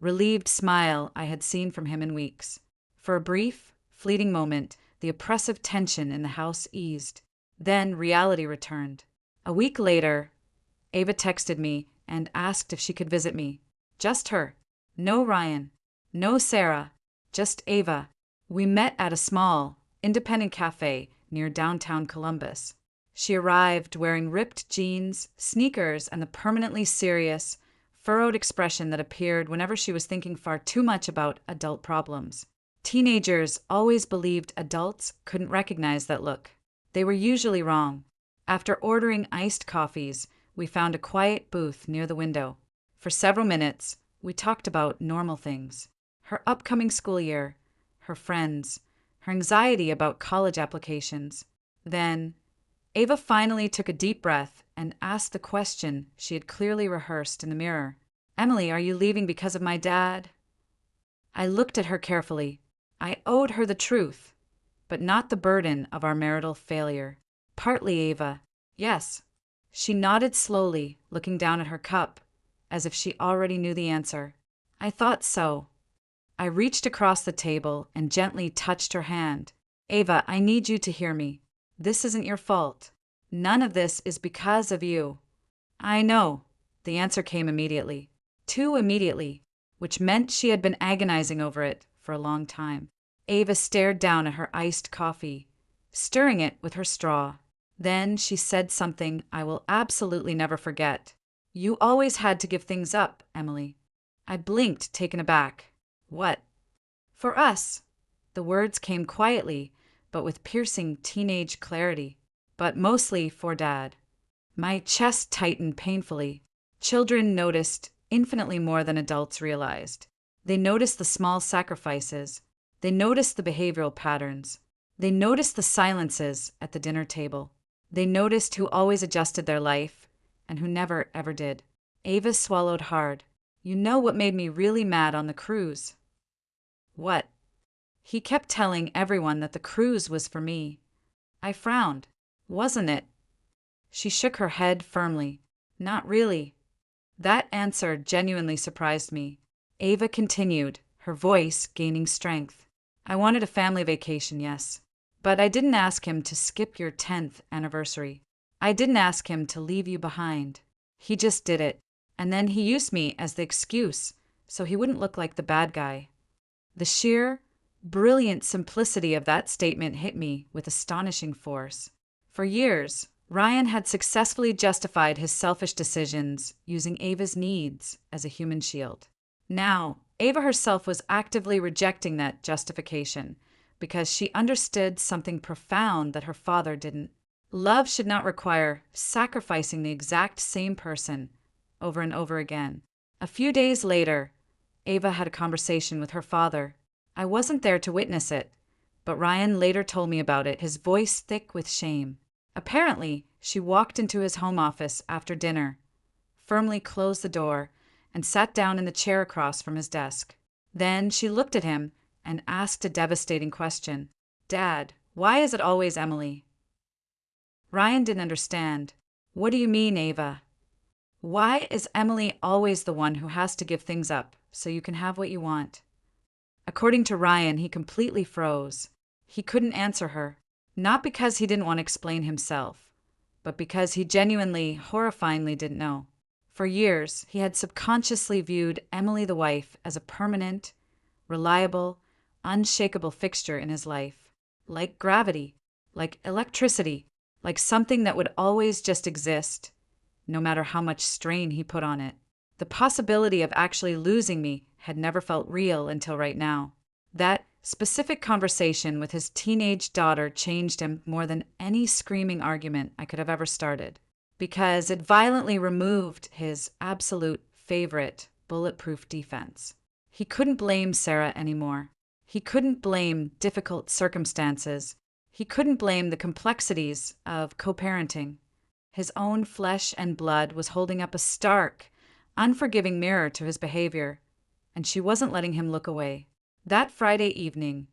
relieved smile I had seen from him in weeks. For a brief, fleeting moment, the oppressive tension in the house eased. Then reality returned. A week later, Ava texted me and asked if she could visit me. Just her. No Ryan. No Sarah. Just Ava. We met at a small, independent cafe near downtown Columbus. She arrived wearing ripped jeans, sneakers, and the permanently serious, furrowed expression that appeared whenever she was thinking far too much about adult problems. Teenagers always believed adults couldn't recognize that look. They were usually wrong. After ordering iced coffees, we found a quiet booth near the window. For several minutes, we talked about normal things. Her upcoming school year, her friends, her anxiety about college applications. Then, Ava finally took a deep breath and asked the question she had clearly rehearsed in the mirror. Emily, are you leaving because of my dad? I looked at her carefully. I owed her the truth, but not the burden of our marital failure. Partly, Ava. Yes. She nodded slowly, looking down at her cup, as if she already knew the answer. I thought so. I reached across the table and gently touched her hand. Ava, I need you to hear me. This isn't your fault. None of this is because of you. I know. The answer came immediately. Too immediately, which meant she had been agonizing over it for a long time. Ava stared down at her iced coffee, stirring it with her straw. Then she said something I will absolutely never forget. You always had to give things up, Emily. I blinked, taken aback. What? For us. The words came quietly, but with piercing teenage clarity. But mostly for Dad. My chest tightened painfully. Children noticed infinitely more than adults realized. They noticed the small sacrifices. They noticed the behavioral patterns. They noticed the silences at the dinner table. They noticed who always adjusted their life and who never, ever did. Ava swallowed hard. You know what made me really mad on the cruise? What? He kept telling everyone that the cruise was for me. I frowned. Wasn't it? She shook her head firmly. Not really. That answer genuinely surprised me. Ava continued, her voice gaining strength. I wanted a family vacation, yes. But I didn't ask him to skip your 10th anniversary. I didn't ask him to leave you behind. He just did it, and then he used me as the excuse so he wouldn't look like the bad guy. The sheer, brilliant simplicity of that statement hit me with astonishing force. For years, Ryan had successfully justified his selfish decisions using Ava's needs as a human shield. Now, Ava herself was actively rejecting that justification because she understood something profound that her father didn't. Love should not require sacrificing the exact same person over and over again. A few days later, Ava had a conversation with her father. I wasn't there to witness it, but Ryan later told me about it, his voice thick with shame. Apparently, she walked into his home office after dinner, firmly closed the door, and sat down in the chair across from his desk. Then she looked at him and asked a devastating question. "Dad, why is it always Emily?" Ryan didn't understand. "What do you mean, Ava? Why is Emily always the one who has to give things up so you can have what you want?" According to Ryan, he completely froze. He couldn't answer her, not because he didn't want to explain himself, but because he genuinely, horrifyingly didn't know. For years, he had subconsciously viewed Emily the wife as a permanent, reliable, unshakable fixture in his life, like gravity, like electricity, like something that would always just exist, no matter how much strain he put on it. The possibility of actually losing me had never felt real until right now. That specific conversation with his teenage daughter changed him more than any screaming argument I could have ever started, because it violently removed his absolute favorite bulletproof defense. He couldn't blame Sarah anymore. He couldn't blame difficult circumstances. He couldn't blame the complexities of co-parenting. His own flesh and blood was holding up a stark, unforgiving mirror to his behavior, and she wasn't letting him look away. That Friday evening,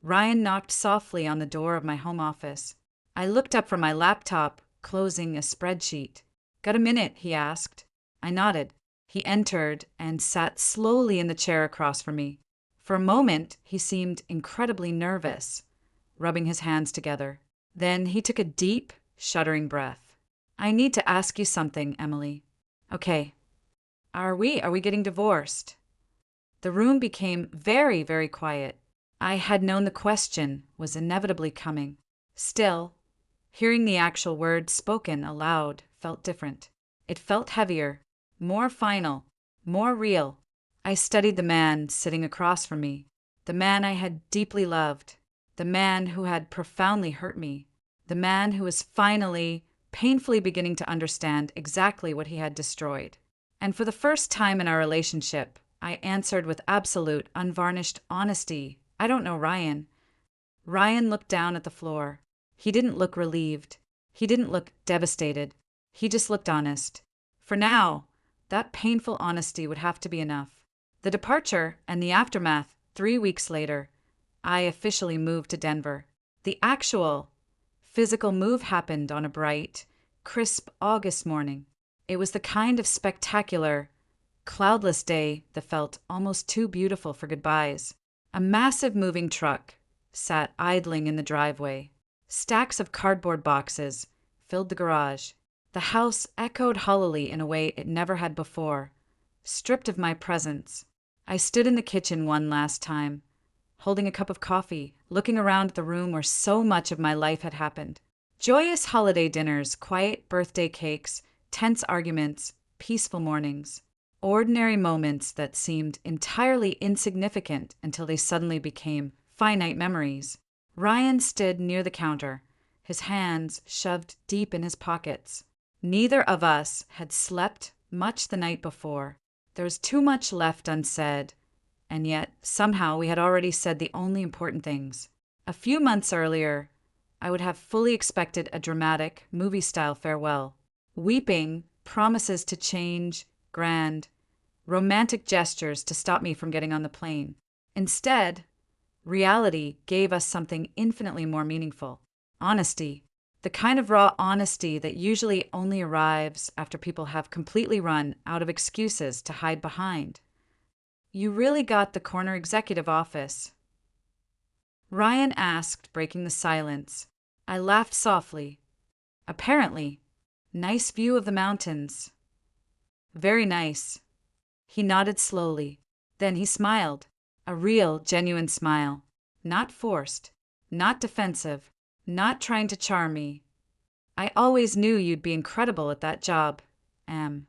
Ryan knocked softly on the door of my home office. I looked up from my laptop, closing a spreadsheet. "Got a minute?" he asked. I nodded. He entered and sat slowly in the chair across from me. For a moment, he seemed incredibly nervous, rubbing his hands together. Then he took a deep, shuddering breath. "I need to ask you something, Emily." "Okay. Are we getting divorced?" The room became very, very quiet. I had known the question was inevitably coming. Still, hearing the actual words spoken aloud felt different. It felt heavier, more final, more real. I studied the man sitting across from me, the man I had deeply loved, the man who had profoundly hurt me, the man who was finally, painfully beginning to understand exactly what he had destroyed. And for the first time in our relationship, I answered with absolute, unvarnished honesty, "I don't know Ryan." Ryan looked down at the floor. He didn't look relieved. He didn't look devastated. He just looked honest. For now, that painful honesty would have to be enough. The departure and the aftermath, 3 weeks later, I officially moved to Denver. The actual, physical move happened on a bright, crisp August morning. It was the kind of spectacular, cloudless day that felt almost too beautiful for goodbyes. A massive moving truck sat idling in the driveway. Stacks of cardboard boxes filled the garage. The house echoed hollowly in a way it never had before. Stripped of my presence, I stood in the kitchen one last time, holding a cup of coffee, looking around the room where so much of my life had happened. Joyous holiday dinners, quiet birthday cakes, tense arguments, peaceful mornings. Ordinary moments that seemed entirely insignificant until they suddenly became finite memories. Ryan stood near the counter, his hands shoved deep in his pockets. Neither of us had slept much the night before. There was too much left unsaid, and yet somehow we had already said the only important things. A few months earlier, I would have fully expected a dramatic, movie-style farewell. Weeping, promises to change, grand, romantic gestures to stop me from getting on the plane. Instead, reality gave us something infinitely more meaningful. Honesty. The kind of raw honesty that usually only arrives after people have completely run out of excuses to hide behind. "You really got the corner executive office." Ryan asked, breaking the silence. I laughed softly. Apparently. Nice view of the mountains. Very nice. He nodded slowly. Then he smiled. A real, genuine smile. Not forced. Not defensive. Not trying to charm me. I always knew you'd be incredible at that job, Am.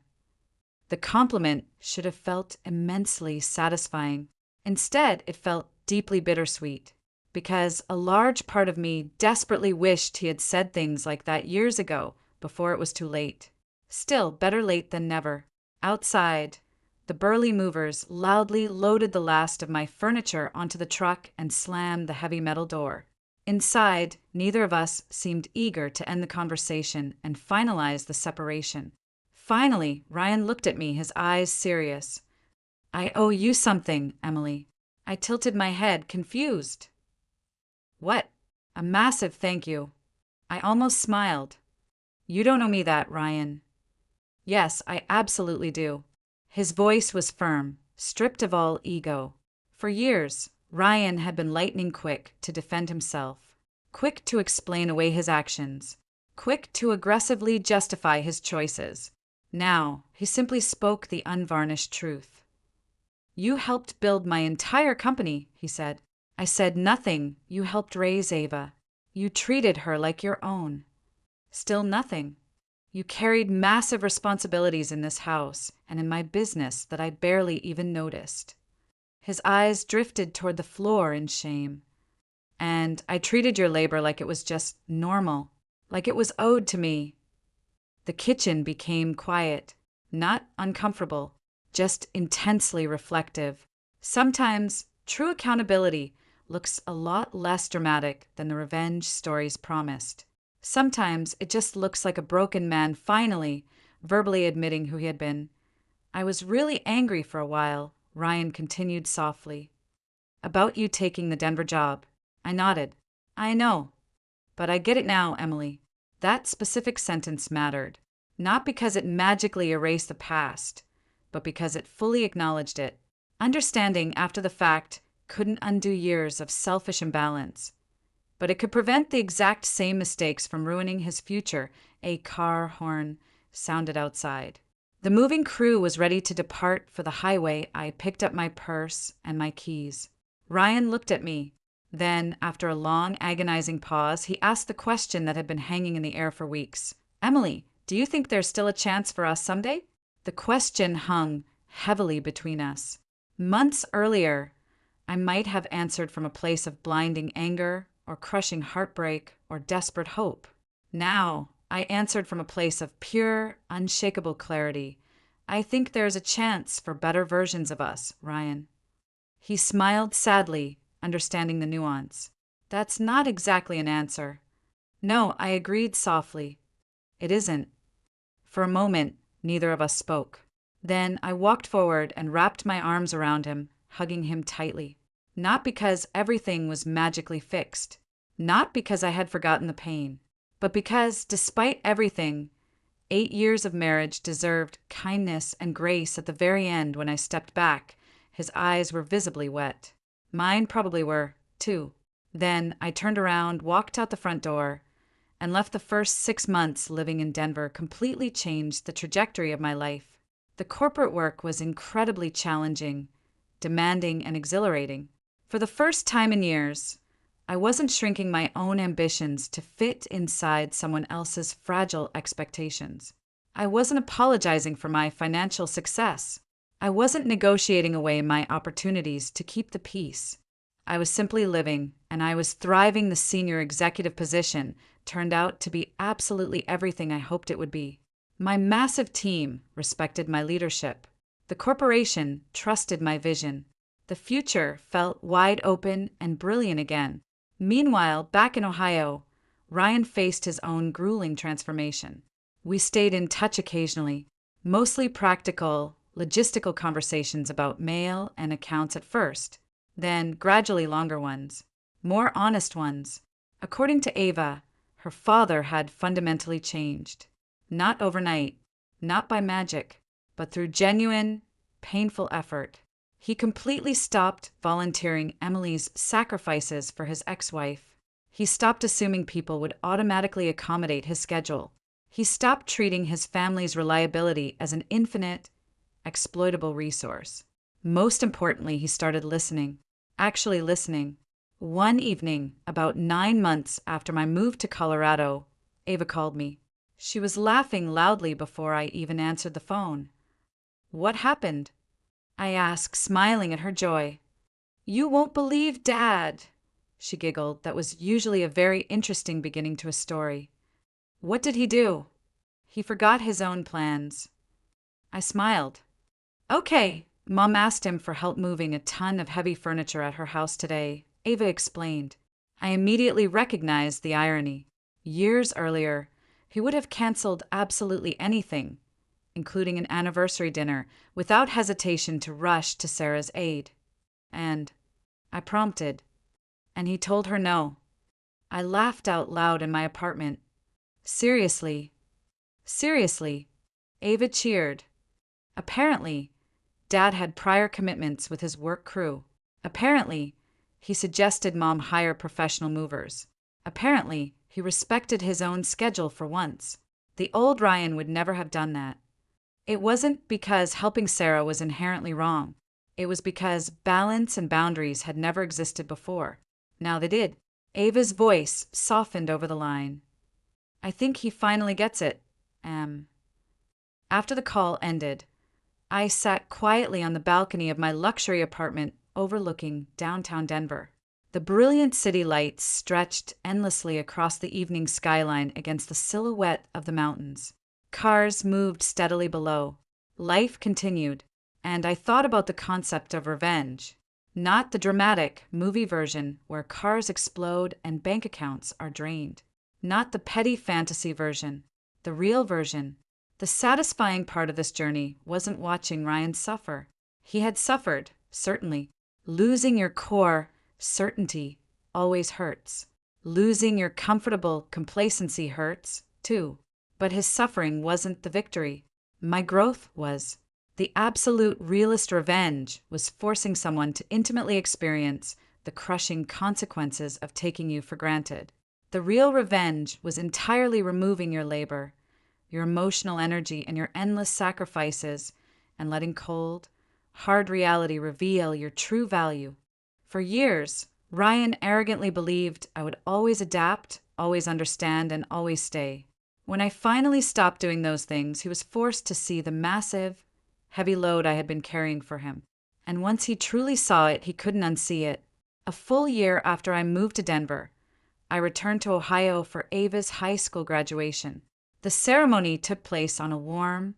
The compliment should have felt immensely satisfying. Instead, it felt deeply bittersweet, because a large part of me desperately wished he had said things like that years ago, before it was too late. Still, better late than never. Outside, the burly movers loudly loaded the last of my furniture onto the truck and slammed the heavy metal door. Inside, neither of us seemed eager to end the conversation and finalize the separation. Finally, Ryan looked at me, his eyes serious. I owe you something, Emily. I tilted my head, confused. What? A massive thank you. I almost smiled. You don't owe me that, Ryan. Yes, I absolutely do. His voice was firm, stripped of all ego. For years, Ryan had been lightning quick to defend himself, quick to explain away his actions, quick to aggressively justify his choices. Now, he simply spoke the unvarnished truth. You helped build my entire company, he said. I said nothing. You helped raise Ava. You treated her like your own. Still nothing. You carried massive responsibilities in this house and in my business that I barely even noticed. His eyes drifted toward the floor in shame. And I treated your labor like it was just normal, like it was owed to me. The kitchen became quiet, not uncomfortable, just intensely reflective. Sometimes true accountability looks a lot less dramatic than the revenge stories promised. Sometimes it just looks like a broken man finally, verbally admitting who he had been. I was really angry for a while, Ryan continued softly. About you taking the Denver job. I nodded. I know. But I get it now, Emily. That specific sentence mattered. Not because it magically erased the past, but because it fully acknowledged it. Understanding after the fact couldn't undo years of selfish imbalance. But it could prevent the exact same mistakes from ruining his future. A car horn sounded outside. The moving crew was ready to depart for the highway. I picked up my purse and my keys. Ryan looked at me. Then, after a long, agonizing pause, he asked the question that had been hanging in the air for weeks. Emily, do you think there's still a chance for us someday? The question hung heavily between us. Months earlier, I might have answered from a place of blinding anger or crushing heartbreak or desperate hope. Now, I answered from a place of pure, unshakable clarity. I think there's a chance for better versions of us, Ryan. He smiled sadly, understanding the nuance. That's not exactly an answer. No, I agreed softly. It isn't. For a moment, neither of us spoke. Then I walked forward and wrapped my arms around him, hugging him tightly. Not because everything was magically fixed. Not because I had forgotten the pain. But because, despite everything, 8 years of marriage deserved kindness and grace at the very end. When I stepped back, his eyes were visibly wet. Mine probably were, too. Then I turned around, walked out the front door, and left the first 6 months living in Denver completely changed the trajectory of my life. The corporate work was incredibly challenging, demanding, and exhilarating. For the first time in years, I wasn't shrinking my own ambitions to fit inside someone else's fragile expectations. I wasn't apologizing for my financial success. I wasn't negotiating away my opportunities to keep the peace. I was simply living, and I was thriving. The senior executive position turned out to be absolutely everything I hoped it would be. My massive team respected my leadership. The corporation trusted my vision. The future felt wide open and brilliant again. Meanwhile, back in Ohio, Ryan faced his own grueling transformation. We stayed in touch occasionally, mostly practical, logistical conversations about mail and accounts at first, then gradually longer ones, more honest ones. According to Ava, her father had fundamentally changed. Not overnight, not by magic, but through genuine, painful effort. He completely stopped volunteering Emily's sacrifices for his ex-wife. He stopped assuming people would automatically accommodate his schedule. He stopped treating his family's reliability as an infinite, exploitable resource. Most importantly, he started listening. Actually listening. One evening, about 9 months after my move to Colorado, Ava called me. She was laughing loudly before I even answered the phone. "What happened?" I asked, smiling at her joy. "You won't believe Dad," she giggled. That was usually a very interesting beginning to a story. "What did he do?" "He forgot his own plans." I smiled. "Okay, Mom asked him for help moving a ton of heavy furniture at her house today," Ava explained. I immediately recognized the irony. Years earlier, he would have canceled absolutely anything, including an anniversary dinner, without hesitation to rush to Sarah's aid. And I prompted, and he told her no. I laughed out loud in my apartment. Seriously? Seriously? Ava cheered. Apparently, Dad had prior commitments with his work crew. Apparently, he suggested Mom hire professional movers. Apparently, he respected his own schedule for once. The old Ryan would never have done that. It wasn't because helping Sarah was inherently wrong. It was because balance and boundaries had never existed before. Now they did. Ava's voice softened over the line. "I think he finally gets it. After the call ended, I sat quietly on the balcony of my luxury apartment overlooking downtown Denver. The brilliant city lights stretched endlessly across the evening skyline against the silhouette of the mountains. Cars moved steadily below. Life continued, and I thought about the concept of revenge. Not the dramatic movie version where cars explode and bank accounts are drained. Not the petty fantasy version. The real version. The satisfying part of this journey wasn't watching Ryan suffer. He had suffered, certainly. Losing your core certainty always hurts. Losing your comfortable complacency hurts, too. But his suffering wasn't the victory. My growth was. The absolute realist revenge was forcing someone to intimately experience the crushing consequences of taking you for granted. The real revenge was entirely removing your labor, your emotional energy, and your endless sacrifices, and letting cold, hard reality reveal your true value. For years, Ryan arrogantly believed I would always adapt, always understand, and always stay. When I finally stopped doing those things, he was forced to see the massive, heavy load I had been carrying for him. And once he truly saw it, he couldn't unsee it. A full year after I moved to Denver, I returned to Ohio for Ava's high school graduation. The ceremony took place on a warm,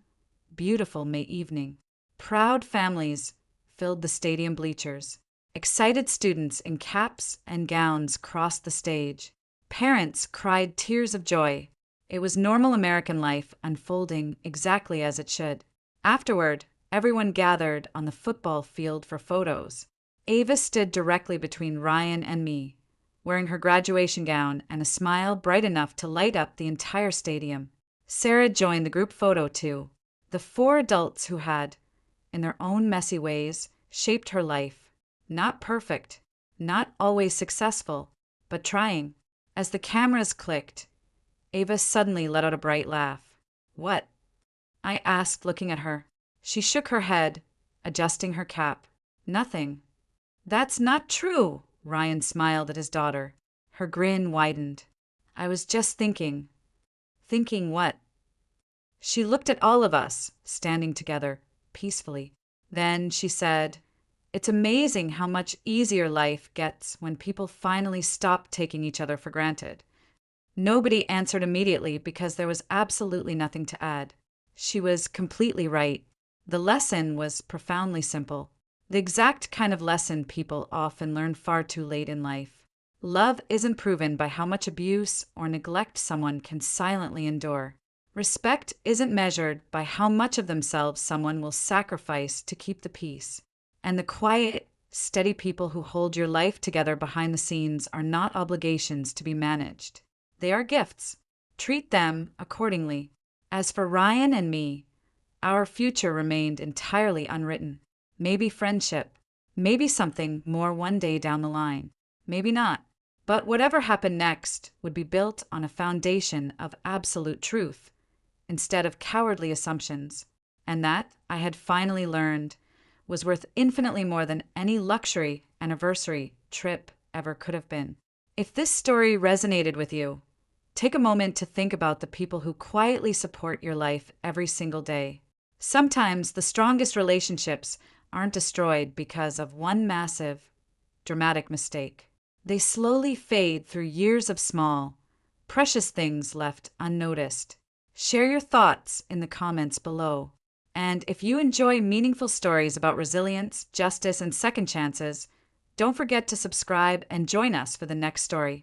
beautiful May evening. Proud families filled the stadium bleachers. Excited students in caps and gowns crossed the stage. Parents cried tears of joy. It was normal American life unfolding exactly as it should. Afterward, everyone gathered on the football field for photos. Ava stood directly between Ryan and me, wearing her graduation gown and a smile bright enough to light up the entire stadium. Sarah joined the group photo too. The 4 adults who had, in their own messy ways, shaped her life. Not perfect, not always successful, but trying. As the cameras clicked, Ava suddenly let out a bright laugh. "What?" I asked, looking at her. She shook her head, adjusting her cap. "Nothing." "That's not true," Ryan smiled at his daughter. Her grin widened. "I was just thinking." "Thinking what?" She looked at all of us, standing together, peacefully. Then she said, "It's amazing how much easier life gets when people finally stop taking each other for granted." Nobody answered immediately because there was absolutely nothing to add. She was completely right. The lesson was profoundly simple. The exact kind of lesson people often learn far too late in life. Love isn't proven by how much abuse or neglect someone can silently endure. Respect isn't measured by how much of themselves someone will sacrifice to keep the peace. And the quiet, steady people who hold your life together behind the scenes are not obligations to be managed. They are gifts. Treat them accordingly. As for Ryan and me, our future remained entirely unwritten. maybe friendship, maybe something more one day down the line, maybe not. But whatever happened next would be built on a foundation of absolute truth instead of cowardly assumptions. And that, I had finally learned, was worth infinitely more than any luxury anniversary trip ever could have been. If this story resonated with you, take a moment to think about the people who quietly support your life every single day. Sometimes the strongest relationships aren't destroyed because of one massive, dramatic mistake. They slowly fade through years of small, precious things left unnoticed. Share your thoughts in the comments below. And if you enjoy meaningful stories about resilience, justice, and second chances, don't forget to subscribe and join us for the next story.